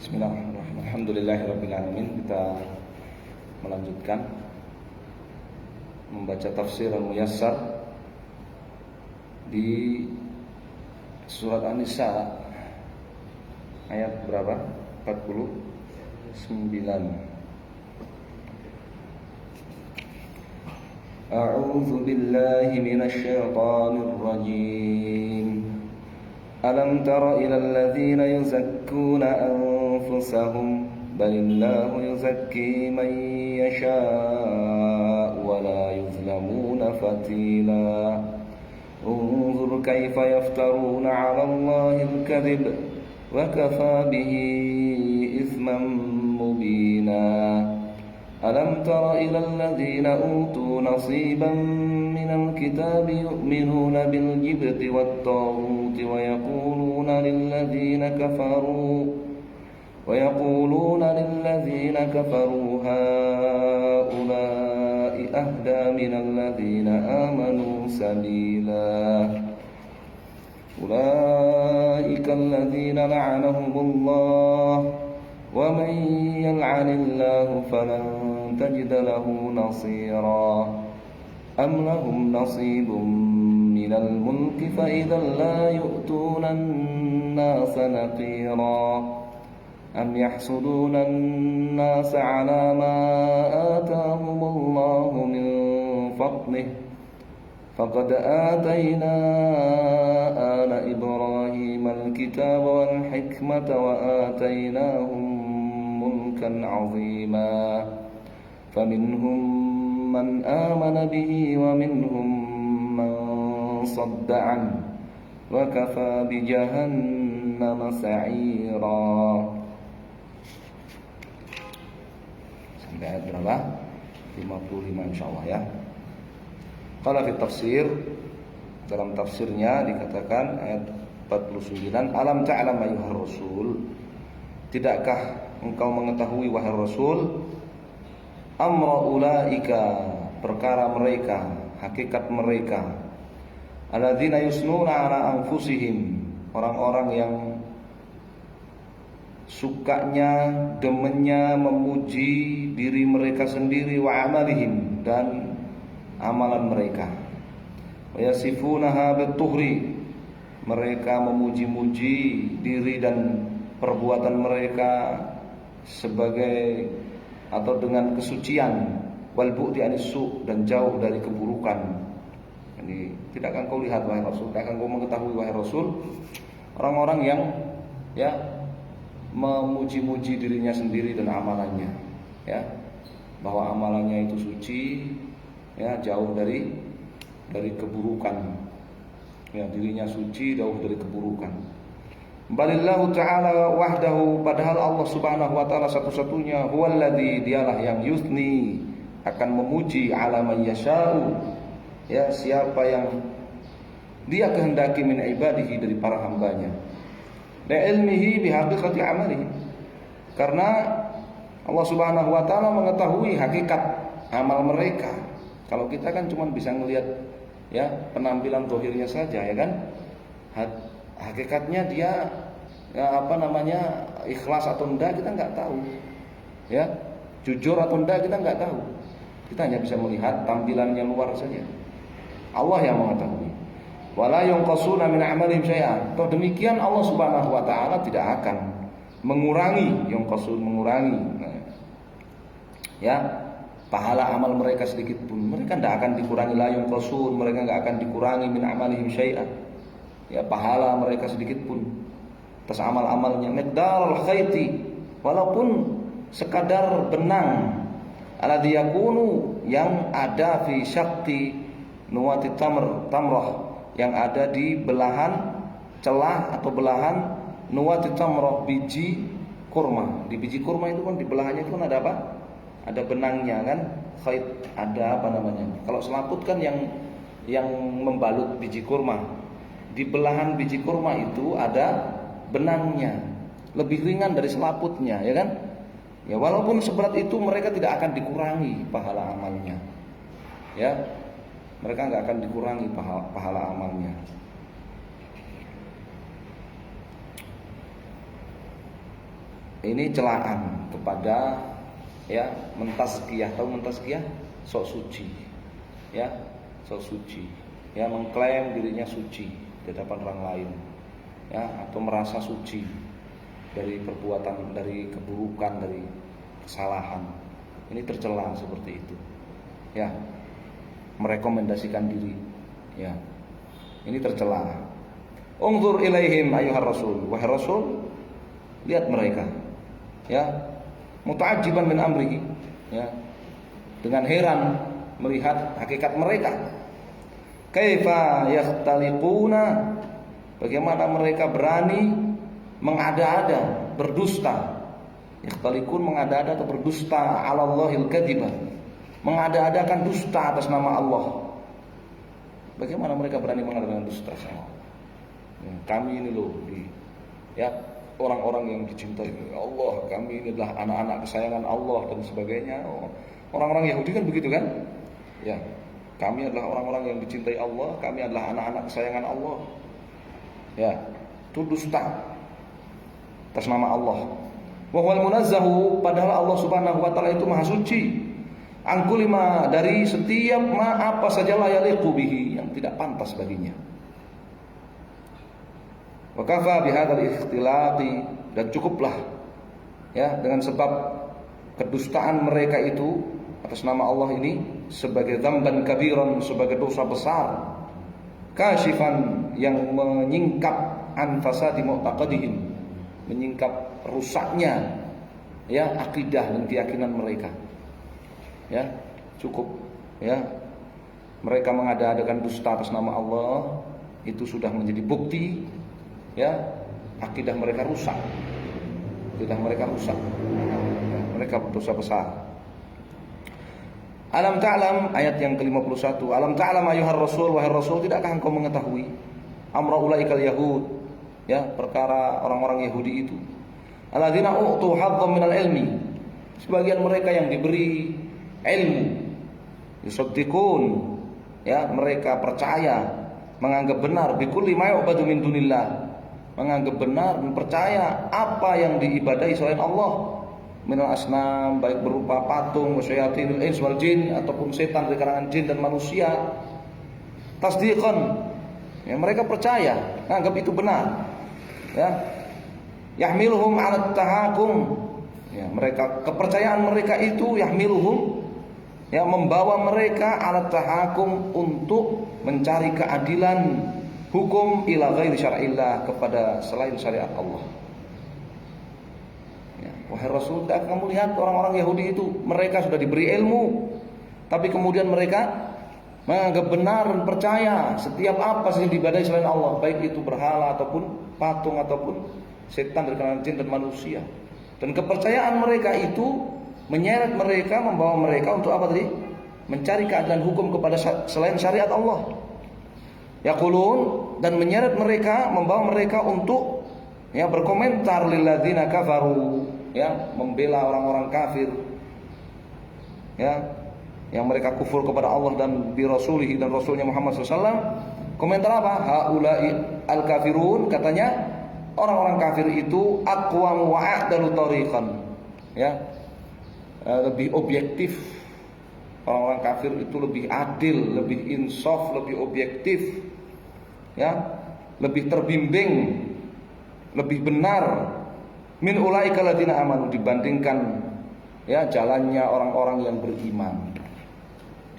Bismillahirrahmanirrahim. Alhamdulillahirrabbilalamin. Kita melanjutkan membaca tafsir Al-Muyassar di surat An-Nisa ayat berapa? 49. A'udzu billahi minasy syaithanir rajim. Alam tara ilal ladzina yuzakkuna anfusahum balillahu yuzakki man yasha' wa la yuzlamuna fatila. Unzur kaifa yaftaruna 'ala Allahil kadhib wa kafa bihi ithman mubina. Alam tara ilal ladzina utu nasiban minal kitabi yu'minuna bil jibti wat taghuti wa yaquluna lil ladzina kafaru haula'i ahda minal ladzina amanu sabila. Ulaika alladzina la'anahumullah wa man yal'anillahu falan tajida lahu nasira. Am lahum nasibun minal mulki fa idzal la yu'tuna an-nasa naqira. Am yahsuduna an-nasa 'ala ma atahumullahu min fadlihi faqad atayna ala Ibrahima al-kitaba wal hikmata wa atainahum mulkan 'azima. Faminhum man amana bihi wa minhum man sadda 'an wa kafa bi jahannama sa'ira. Sampai ayat berapa? 55 insyaallah ya. Qala fi tafsir, dalam tafsirnya dikatakan ayat 49, alam ta'lam ayyuhar rasul, tidakkah engkau mengetahui wahai rasul, amra ulaika, perkara mereka, hakikat mereka, alladzina yusnuna ala anfusihim, orang-orang yang sukanya, demennya memuji diri mereka sendiri, wa amalihim, dan amalan mereka, wa yasifunaha bituhri, mereka memuji-muji diri dan perbuatan mereka sebagai atau dengan kesucian, wal bu'di anisu, dan jauh dari keburukan. Jadi tidak akan kau lihat wahai Rasul, tidak akan kau mengetahui wahai Rasul, orang-orang yang ya memuji-muji dirinya sendiri dan amalannya, ya, bahwa amalannya itu suci, ya, jauh dari keburukan, ya, dirinya suci, jauh dari keburukan. Balillahu ta'ala wahdahu, padahal Allah subhanahu wa ta'ala satu-satunya, huwallazi, dialah yang yusni, akan memuji, ala man yasha'u, ya, siapa yang dia kehendaki, min ibadihi, dari para hambanya, la ilmihi bihaqiqati amalihi, karena Allah subhanahu wa ta'ala mengetahui hakikat amal mereka. Kalau kita kan cuma bisa ngelihat ya penampilan zahirnya saja, ya kan? Hakikatnya dia ya, ikhlas atau enggak kita enggak tahu. Ya, jujur atau enggak kita enggak tahu. Kita hanya bisa melihat tampilannya luar saja. Allah yang mengetahui. Wala yunqasuna min amalihim syai'an. Toh demikian Allah Subhanahu wa taala tidak akan mengurangi, mengurangi. Nah, ya, pahala amal mereka sedikit pun, mereka tidak akan dikurangi, la yunqasun, mereka tidak akan dikurangi min amalihim syai'an, ya, pahala mereka sedikit pun atas amal-amalnya, miqdarul khayti, walaupun sekadar benang, alladzi yakunu, yang ada fi syaqti nuwati tamrah, yang ada di belahan celah atau belahan nuwati tamrah, biji kurma. Di biji kurma itu kan di belahannya itu kan ada apa? Ada benangnya kan, khait, ada kalau selaput kan yang membalut biji kurma. Di belahan biji kurma itu ada benangnya, lebih ringan dari selaputnya, ya kan? Ya, walaupun seberat itu mereka tidak akan dikurangi pahala amalnya. Ya, mereka nggak akan dikurangi pahala amalnya. ini celaan kepada ya mentazkiyah. Tahu mentazkiyah? Sok suci. Ya, sok suci. Ya, mengklaim dirinya suci di hadapan orang lain. Ya, atau merasa suci dari perbuatan, dari keburukan, dari kesalahan. Ini tercela seperti itu. Ya, merekomendasikan diri. Ya, ini tercela. Unzur ilaihim ayuhar rasul. Wahai rasul, lihat mereka. Ya, muta'ajiban min amrihi. Ya, dengan heran melihat hakikat mereka. Kaifa yakhtaliquna, bagaimana mereka berani mengada-ada, berdusta. Yakhtaliqun, mengada-ada atau berdusta, 'ala Allahil kadzibah, mengada-adakan dusta atas nama Allah. Bagaimana mereka berani mengadakan dusta sama Allah? Ya, kami ini loh ya orang-orang yang dicintai Allah, kami ini adalah anak-anak kesayangan Allah dan sebagainya. Orang-orang Yahudi kan begitu kan? Ya, kami adalah orang-orang yang dicintai Allah, kami adalah anak-anak kesayangan Allah. Ya, itu dusta atas nama Allah. Wa huwal munazzahu, padahal Allah Subhanahu wa taala itu maha suci. Angkulima, dari setiap apa saja la yaliqu bihi, yang tidak pantas baginya. Wa kafa bihadzal ikhtilaqi, dan cukuplah ya dengan sebab kedustaan mereka itu atas nama Allah ini sebagai dzamban kabiran, sebagai dosa besar, kasyifan, yang menyingkap an fasadi mu'taqadihim, menyingkap rusaknya ya akidah dan keyakinan mereka. Ya, cukup ya. Mereka mengada-adakan dusta atas nama Allah, itu sudah menjadi bukti ya akidah mereka rusak. Akidah mereka rusak. Ya, mereka berdosa besar. Alam ta'lam, ayat yang ke-51. Alam ta'lam ayuhar rasul, wahai rasul, tidakkah engkau mengetahui amra ulaikal yahud, ya, perkara orang-orang Yahudi itu, alladzina u'tu hadzam minal ilmi, sebagian mereka yang diberi ilmu, yusaddiqun, ya, mereka percaya, menganggap benar bikulli ma yu'badu min dunillah, menganggap benar dan percaya apa yang diibadahi selain Allah, minal asnam, baik berupa patung, wasyayatinul ins wal jin, ataupun setan dari kalangan jin dan manusia. Tasdiqan, ya, mereka percaya, menganggap itu benar. Ya, yahmiluhum 'ala tahakum, ya, mereka, kepercayaan mereka itu yahmiluhum, ya, membawa mereka 'ala tahakum, untuk mencari keadilan hukum ila ghairi syar'illah, kepada selain syariat Allah. Ya, wahai Rasul, kamu lihat orang-orang Yahudi itu, mereka sudah diberi ilmu, tapi kemudian mereka menganggap benar dan percaya setiap apa saja diibadahi selain Allah, baik itu berhala ataupun patung ataupun setan dari kalangan jin dan manusia. Dan kepercayaan mereka itu menyeret mereka, membawa mereka untuk apa tadi? Mencari keadilan hukum kepada selain syariat Allah. Yaqulun, dan menyeret mereka, membawa mereka untuk ya berkomentar lilladzina kafaru, ya, membela orang-orang kafir, ya, yang mereka kufur kepada Allah dan bi rasulihi, dan rasulnya Muhammad SAW. Komentar apa? Haula'i al-kafirun, katanya orang-orang kafir itu aqwamu wa a'dalu tariqan, ya, lebih objektif. Orang-orang kafir itu lebih adil, lebih insaf, lebih objektif, ya, lebih terbimbing, lebih benar min ulaika alladziina amanu, dibandingkan ya jalannya orang-orang yang beriman.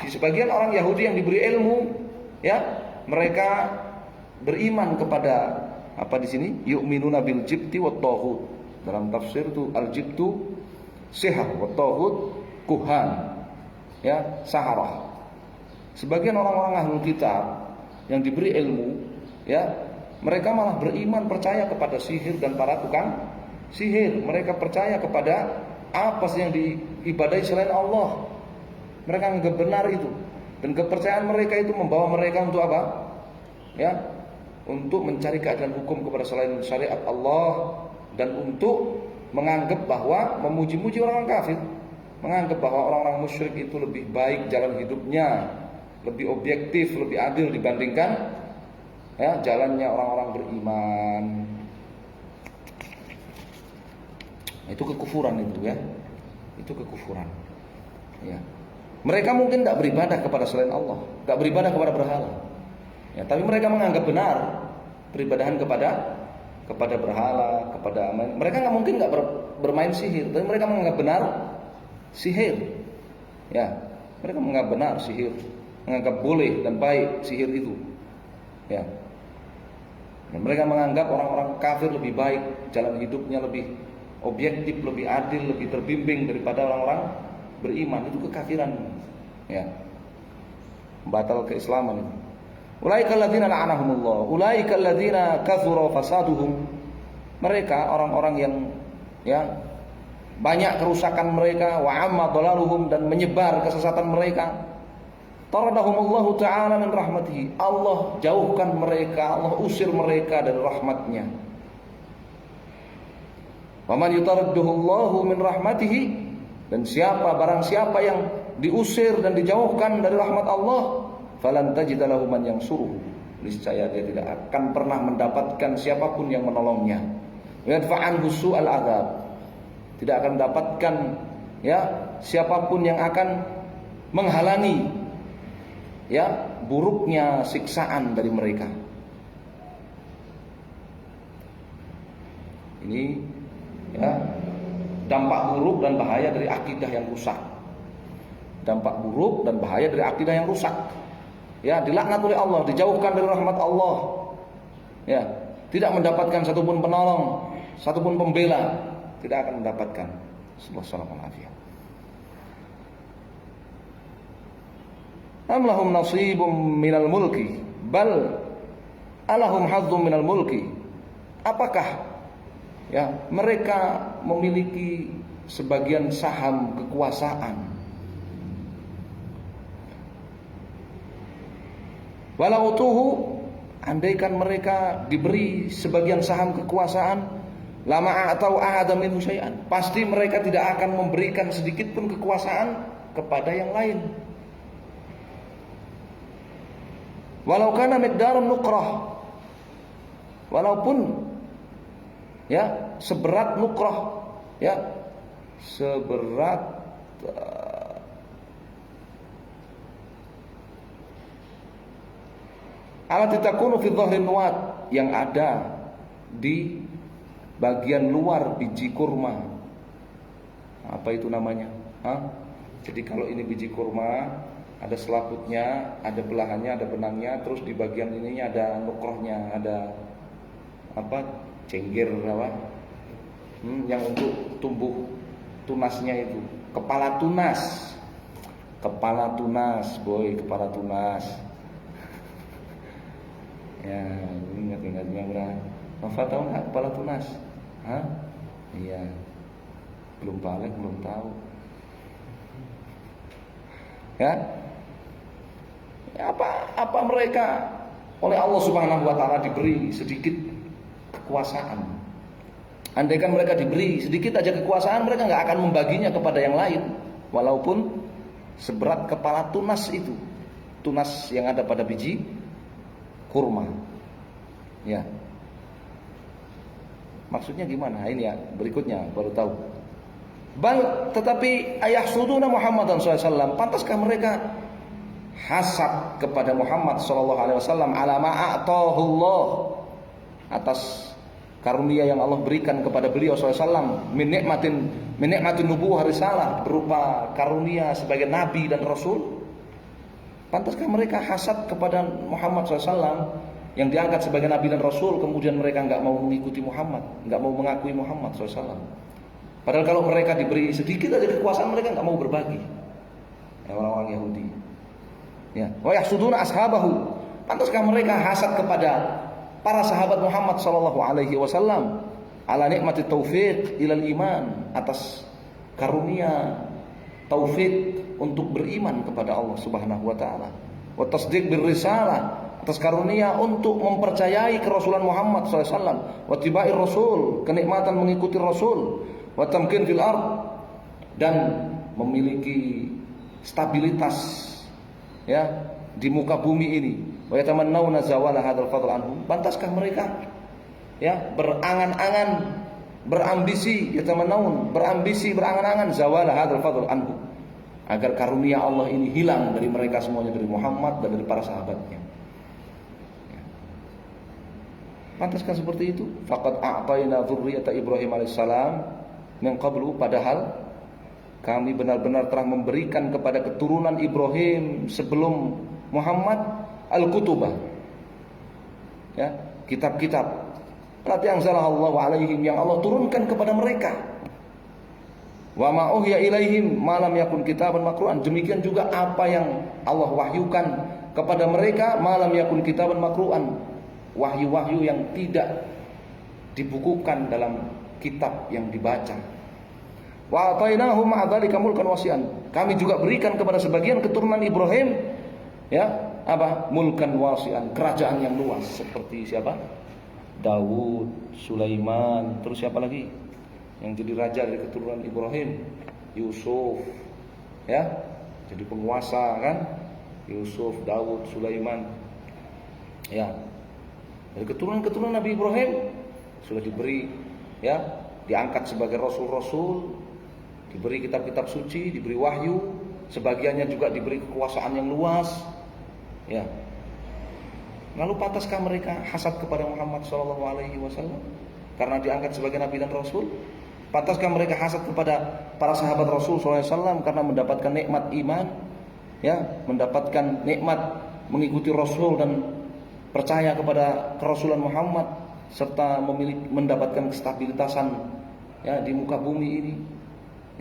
Di sebagian orang Yahudi yang diberi ilmu, ya, mereka beriman kepada apa di sini? Yu'minuna bil jibti wat taghut. Dalam tafsir itu al jibtu sihar, wat taghut kuhan, ya, saharah. Sebagian orang-orang ahlul kitab yang diberi ilmu, ya, mereka malah beriman, percaya kepada sihir dan para tukang sihir. Mereka percaya kepada apa sih yang diibadahi selain Allah. Mereka anggap benar itu, dan kepercayaan mereka itu membawa mereka untuk apa? Ya, untuk mencari keadilan hukum kepada selain syariat Allah, dan untuk menganggap bahwa memuji-muji orang-orang kafir, menganggap bahwa orang-orang musyrik itu lebih baik jalan hidupnya, lebih objektif, lebih adil dibandingkan ya jalannya orang-orang beriman. Itu kekufuran itu ya. Itu kekufuran. Ya. Mereka mungkin tidak beribadah kepada selain Allah, tidak beribadah kepada berhala. Ya, tapi mereka menganggap benar peribadahan kepada berhala, kepada aman. Mereka nggak mungkin nggak bermain sihir, tapi mereka menganggap benar sihir. Ya, mereka menganggap benar sihir, menganggap boleh dan baik sihir itu. Ya. Dan mereka menganggap orang-orang kafir lebih baik, jalan hidupnya lebih objektif, lebih adil, lebih terbimbing daripada orang-orang beriman. Itu kekafiran. Ya. Batal keislaman itu. Ulaikal ladzina la'anahumullah, ulaikal ladzina kathura fasaduhum. Mereka orang-orang yang ya banyak kerusakan mereka, wa amma dhalaluhum, dan menyebar kesesatan mereka. Taradahumullahu ta'ala min rahmatihi. Allah jauhkan mereka, Allah usir mereka dari rahmatnya. Wa man yutaradduhullahu min rahmatihi, dan barang siapa yang diusir dan dijauhkan dari rahmat Allah, falan tajida lahu man yansuruhu, niscaya dia tidak akan pernah mendapatkan siapapun yang menolongnya. Yadfa'an husu'al adzab, tidak akan mendapatkan ya siapapun yang akan menghalangi ya buruknya siksaan dari mereka. Ini ya dampak buruk dan bahaya dari akidah yang rusak. Dampak buruk dan bahaya dari akidah yang rusak. Ya, dilaknat oleh Allah, dijauhkan dari rahmat Allah. Ya, tidak mendapatkan satupun penolong, satupun pembela, tidak akan mendapatkan. Sallallahu alaihi. Am lahum nasibum minal mulki, bal alahum hazzum minal mulki. Apakah ya mereka memiliki sebagian saham kekuasaan? Walau tuhu, andaikan mereka diberi sebagian saham kekuasaan, lama atau ahada minhu syai'an, pasti mereka tidak akan memberikan sedikit pun kekuasaan kepada yang lain. Walau kana miqdarun nuqrah, walaupun ya seberat nuqrah, ya seberat alat takunu fi dhahrin nuwat, yang ada di bagian luar biji kurma. Apa itu namanya? Jadi kalau ini biji kurma, ada selaputnya, ada belahannya, ada benangnya, terus di bagian ininya ada nukrohnya, ada apa? Cengger apa? Yang untuk tumbuh tunasnya itu, kepala tunas. Kepala tunas, boy, kepala tunas. Ya, ingat gimana? Nova tahu nggak kepala tunas? Iya, belum balik, belum tahu. Ya, apa mereka oleh Allah Subhanahu Wa Taala diberi sedikit kekuasaan? Andaikan mereka diberi sedikit aja kekuasaan, mereka nggak akan membaginya kepada yang lain, walaupun seberat kepala tunas itu, tunas yang ada pada biji kurma. Ya. Maksudnya gimana? Ini ya, berikutnya baru tahu. Bal, tetapi ayahsuduna Muhammadan SAW, pantaskah mereka hasad kepada Muhammad SAW ala ma'atahullah, atas karunia yang Allah berikan kepada beliau SAW, min nikmatin nubuwah risalah, berupa karunia sebagai nabi dan rasul. Pantaskah mereka hasad kepada Muhammad SAW yang diangkat sebagai nabi dan rasul, kemudian mereka nggak mau mengikuti Muhammad, nggak mau mengakui Muhammad SAW? Padahal kalau mereka diberi sedikit aja kekuasaan, mereka nggak mau berbagi. Ya, orang-orang Yahudi. Ya, wa yahsuduna ashabahu. Pantaskah mereka hasad kepada para sahabat Muhammad SAW ala nikmati taufiq ilal iman, atas karunia taufik untuk beriman kepada Allah Subhanahu wa taala. Wa tasdiq bir risalah, atas karunia untuk mempercayai kerasulan Muhammad SAW. Wa tibai rasul, kenikmatan mengikuti rasul. Wa tamkin fil ard, dan memiliki stabilitas ya di muka bumi ini. Wa yatamannawna zawala hadzal fadl anhum. Pantaskah mereka ya berangan-angan berambisi, yatamannawun, berambisi, berangan-angan zawala hadzal fadl anhu, agar karunia Allah ini hilang dari mereka semuanya, dari Muhammad dan dari para sahabatnya. Pantaskah seperti itu? Faqad a'tayna dzurriyyata Ibrahim alaihissalam min qablu, padahal kami benar-benar telah memberikan kepada keturunan Ibrahim sebelum Muhammad al-kutubah, ya, kitab-kitab, allati anzalallahu alaihim, yang Allah turunkan kepada mereka. Wa ma uhiya ilaihim ma lam yakun kitaban maqru'an, demikian juga apa yang Allah wahyukan kepada mereka, ma lam yakun kitaban maqru'an, wahyu-wahyu yang tidak dibukukan dalam kitab yang dibaca. Wa atainahum ma'adzalika mulkan wasi'an, kami juga berikan kepada sebagian keturunan Ibrahim, ya, apa? Mulkan wasi'an, kerajaan yang luas. Seperti siapa? Daud, Sulaiman, terus siapa lagi yang jadi raja dari keturunan Ibrahim? Yusuf, ya, jadi penguasa kan? Yusuf, Daud, Sulaiman, ya, dari keturunan Nabi Ibrahim sudah diberi, ya, diangkat sebagai rasul-rasul, diberi kitab-kitab suci, diberi wahyu, sebagiannya juga diberi kekuasaan yang luas, ya. Lalu pantaskah mereka hasad kepada Muhammad SAW karena diangkat sebagai nabi dan rasul? Pantaskah mereka hasad kepada para sahabat Rasul SAW karena mendapatkan nikmat iman, ya, mendapatkan nikmat mengikuti Rasul dan percaya kepada kerasulan Muhammad, serta mendapatkan kestabilitasan, ya, di muka bumi ini,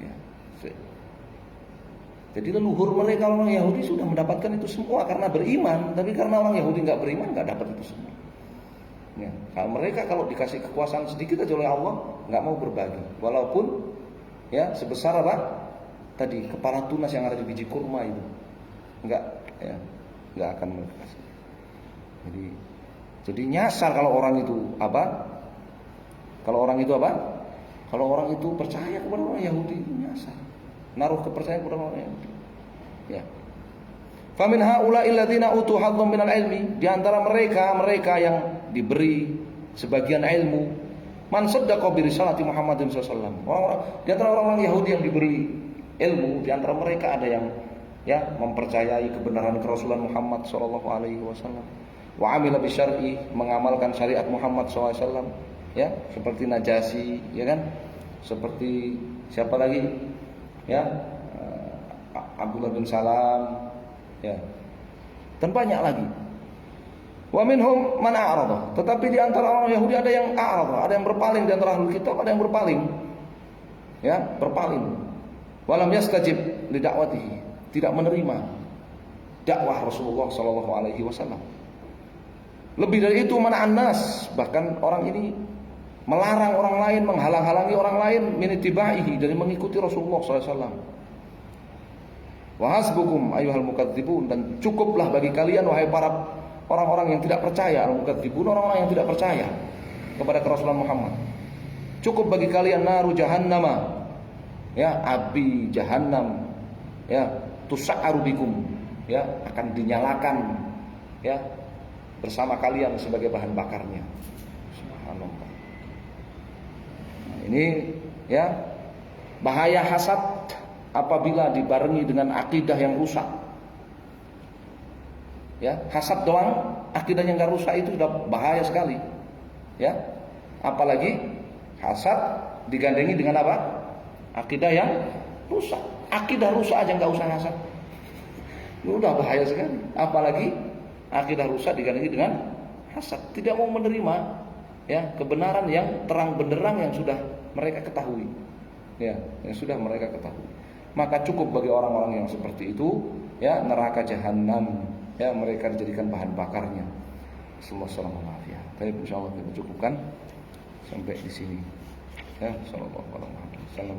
ya. Jadi leluhur mereka orang Yahudi sudah mendapatkan itu semua karena beriman, tapi karena orang Yahudi nggak beriman nggak dapat itu semua. Ya, kalau mereka kalau dikasih kekuasaan sedikit aja oleh Allah nggak mau berbagi, walaupun, ya, sebesar apa tadi kepala tunas yang ada di biji kurma itu, nggak, ya, nggak akan mereka kasih. Jadi nyasar kalau orang itu apa? Kalau orang itu apa? Kalau orang itu percaya kepada orang Yahudi, nyasar, naruh kepercayaan kepada orang Yahudi. Ya. Famin haula'il ladzina utu hadzam minal ilmi, di antara mereka yang diberi sebagian ilmu, man saddaqa bi risalati Muhammadin sallallahu alaihi wasallam. Orang-orang di antara orang-orang Yahudi yang diberi ilmu, di antara mereka ada yang, ya, mempercayai kebenaran kerasulan Muhammad sallallahu alaihi wasallam. Wa amila bi syar'i, mengamalkan syariat Muhammad sallallahu alaihi wasallam, ya, seperti Najasyi, ya kan? Seperti siapa lagi? Ya, Abdullah bin Salam, ya, dan banyak lagi. Wa minhum man a'rada, tetapi di antara orang Yahudi ada yang a'rada, ada yang berpaling, di antara ahli kitab ada yang berpaling, ya, berpaling. Walam yastajib li da'watihi, tidak menerima dakwah Rasulullah sallallahu alaihi wasallam. Lebih dari itu, mana'an nas, bahkan orang ini melarang orang lain, menghalang-halangi orang lain min ittibaihi, dari mengikuti Rasulullah sallallahu alaihi wasallam. Wa hasbukum ayyuhal mukadzibun, dan cukuplah bagi kalian wahai para orang-orang yang tidak percaya, al-mukadzibun, orang-orang yang tidak percaya kepada kerasulan Muhammad. Cukup bagi kalian naru jahannama, ya, api jahannam, ya, tusa'aru bikum, ya, akan dinyalakan, ya, bersama kalian sebagai bahan bakarnya. Subhanallah. Nah, ini, ya, bahaya hasad apabila dibarengi dengan akidah yang rusak. Ya, hasad doang, akidah yang enggak rusak itu sudah bahaya sekali. Ya. Apalagi hasad digandengi dengan apa? Akidah yang rusak. Akidah rusak aja enggak usah hasad. Itu udah bahaya sekali. Apalagi akidah rusak digandengi dengan hasad, tidak mau menerima, ya, kebenaran yang terang benderang yang sudah mereka ketahui. Ya, yang sudah mereka ketahui. Maka cukup bagi orang-orang yang seperti itu, ya, neraka jahanam, ya, mereka dijadikan bahan bakarnya. Sallallahu alaihi wasallam. Baik, insyaallah kita cukupkan sampai di sini. Ya, sallallahu alaihi wasallam.